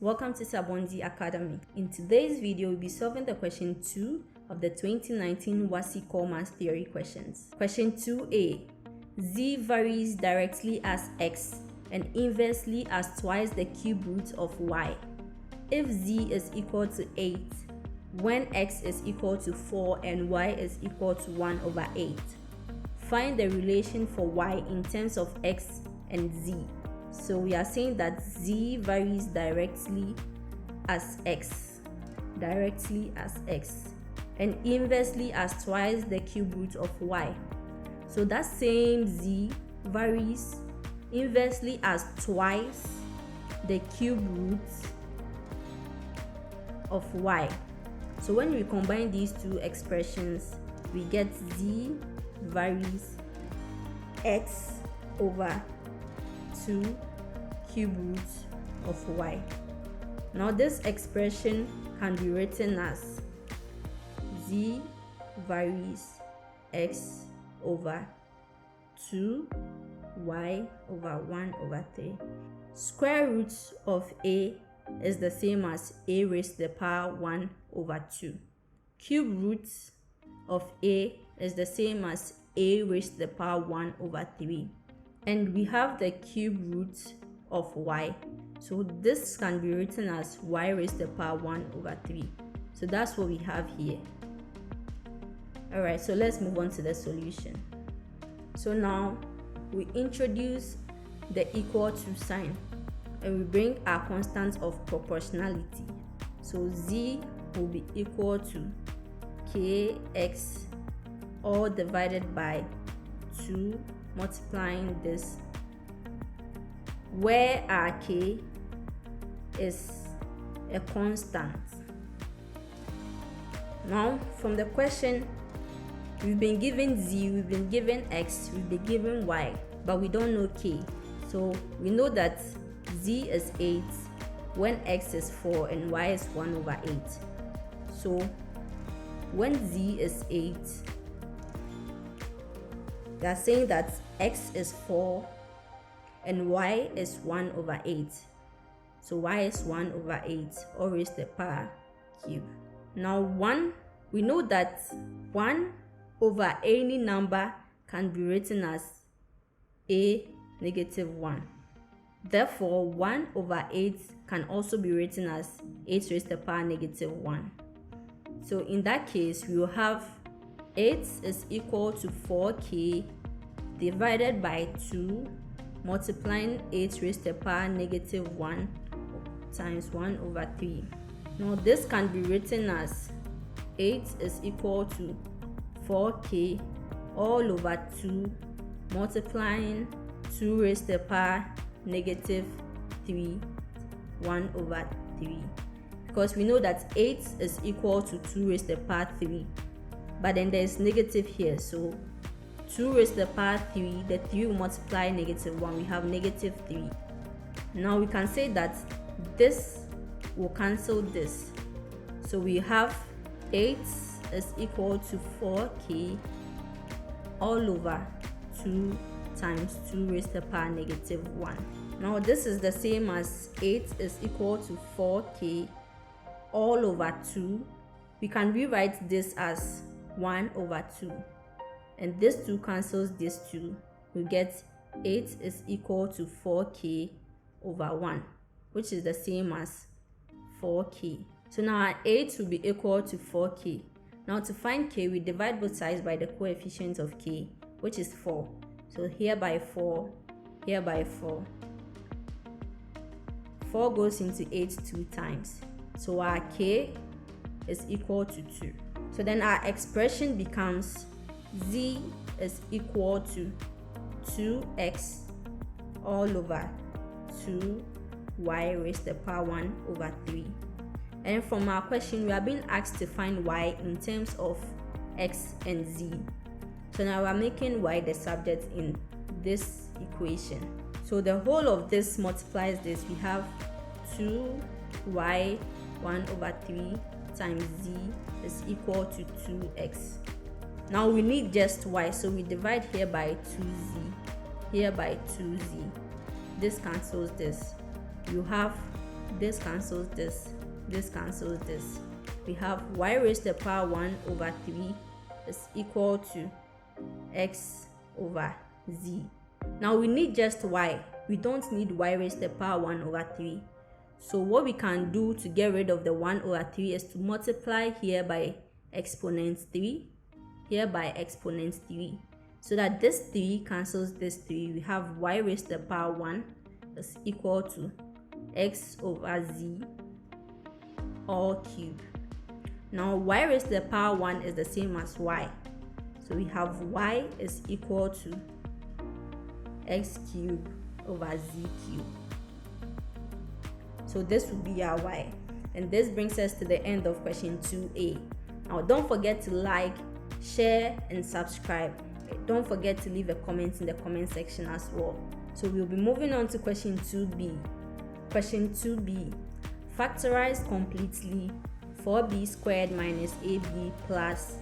Welcome to Sabondi Academy. In today's video, we'll be solving the question 2 of the 2019 WASSCE Core Maths Theory questions. Question 2a. Z varies directly as x and inversely as twice the cube root of y. If z is equal to 8, when x is equal to 4 and y is equal to 1 over 8. Find the relation for y in terms of x and z. So we are saying that z varies directly as x, and inversely as twice the cube root of y. So that same z varies inversely as twice the cube root of y. So when we combine these two expressions, we get z varies x over 2 cube root of y. Now this expression can be written as z varies x over 2 y over 1 over 3. Square root of a is the same as a raised to the power 1 over 2. Cube root of a is the same as a raised to the power 1 over 3. And we have the cube root of y, so this can be written as y raised to the power 1 over 3. So that's what we have here. Alright, so let's move on to the solution. So now we introduce the equal to sign and we bring our constant of proportionality. So z will be equal to kx all divided by 2 multiplying this, where our k is a constant. Now from the question, we've been given z, we've been given x, we've been given y, but we don't know k. So we know that z is 8 when x is 4 and y is 1 over 8. So when z is 8, they are saying that x is 4 and y is 1 over 8. So y is 1 over 8, all raised to the power cube. Now 1, we know that 1 over any number can be written as a negative 1. Therefore 1 over 8 can also be written as 8 raised to the power negative 1. So in that case, we will have 8 is equal to 4k divided by 2 multiplying 8 raised to the power negative 1 times 1 over 3. Now this can be written as 8 is equal to 4k all over 2 multiplying 2 raised to the power negative 3 1 over 3, because we know that 8 is equal to 2 raised to the power 3, but then there is negative here, so 2 raised to the power 3, the 3 will multiply negative 1, we have negative 3. Now we can say that this will cancel this, so we have 8 is equal to 4k all over 2 times 2 raised to the power negative 1. Now this is the same as 8 is equal to 4k all over 2. We can rewrite this as 1 over 2. And this 2 cancels this 2. We get 8 is equal to 4k over 1, which is the same as 4k. So now our 8 will be equal to 4k. Now to find k, we divide both sides by the coefficient of k, which is 4. So here by 4, here by 4. 4 goes into 8 2 times. So our k is equal to 2. So then our expression becomes z is equal to 2x all over 2y raised to the power 1 over 3. And from our question, we are being asked to find y in terms of x and z. So now we are making y the subject in this equation. So the whole of this multiplies this. We have 2y 1 over 3 times z is equal to 2x. Now we need just y, so we divide here by 2z, here by 2z. This cancels this. You have this cancels this, this cancels this. We have y raised to the power 1 over 3 is equal to x over z. Now we need just y. We don't need y raised to the power 1 over 3. So what we can do to get rid of the 1 over 3 is to multiply here by exponent 3, here by exponent 3. So that this 3 cancels this 3. We have y raised to the power 1 is equal to x over z all cubed. Now y raised to the power 1 is the same as y. So we have y is equal to x cubed over z cubed. So this would be our y. And this brings us to the end of question 2a. Now don't forget to like, share and subscribe. Don't forget to leave a comment in the comment section as well. So we'll be moving on to question 2b. Question 2b. Factorize completely 4b squared minus ab plus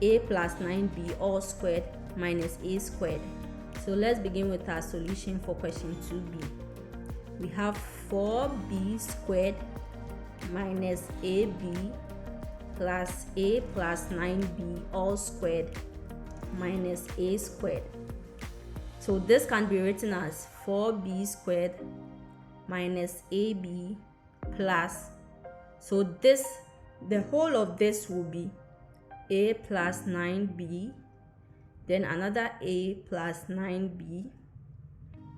a plus 9b all squared minus a squared. So let's begin with our solution for question 2b. We have 4b squared minus ab plus a plus 9b all squared minus a squared. So this can be written as 4b squared minus ab plus, so this, the whole of this will be a plus 9b, then another a plus 9b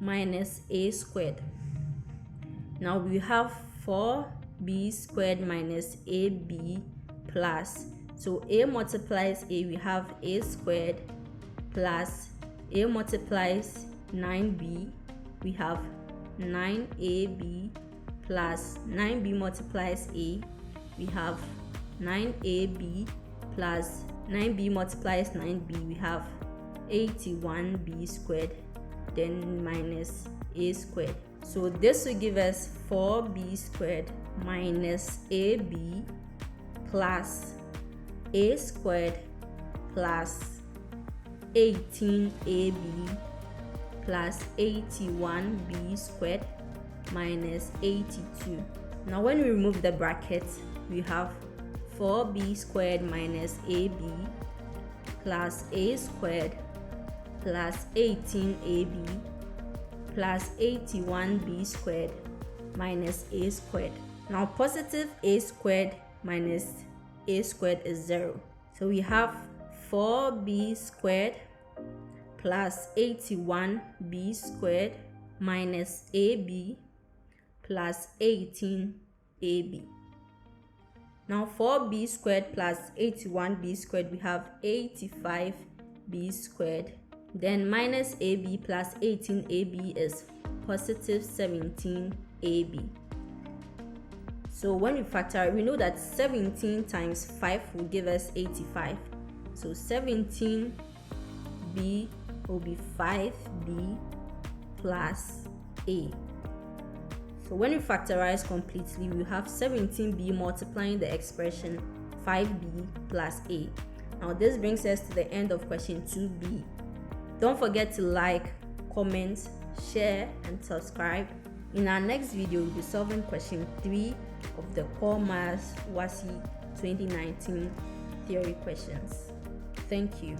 minus a squared. Now we have 4b squared minus ab plus, so a multiplies a, we have a squared plus a multiplies 9b, we have 9ab plus 9b multiplies a, we have 9ab plus 9b multiplies 9b, we have 81b squared, then minus a squared. So this will give us 4b squared minus ab plus a squared plus 18ab plus 81b squared minus 82. Now when we remove the brackets, we have 4b squared minus ab plus a squared plus 18ab plus 81b squared minus a squared. Now positive a squared minus a squared is 0. So we have 4b squared plus 81b squared minus ab plus 18ab. Now 4b squared plus 81b squared, we have 85b squared, then minus ab plus 18ab is positive 17ab. So when we factor, we know that 17 times 5 will give us 85. So 17b will be 5b plus a. So when we factorize completely, we have 17b multiplying the expression 5b plus a. Now this brings us to the end of question 2b. Don't forget to like, comment, share and subscribe. In our next video, we'll be solving question 3 of the Core Maths WASSCE 2019 theory questions. Thank you.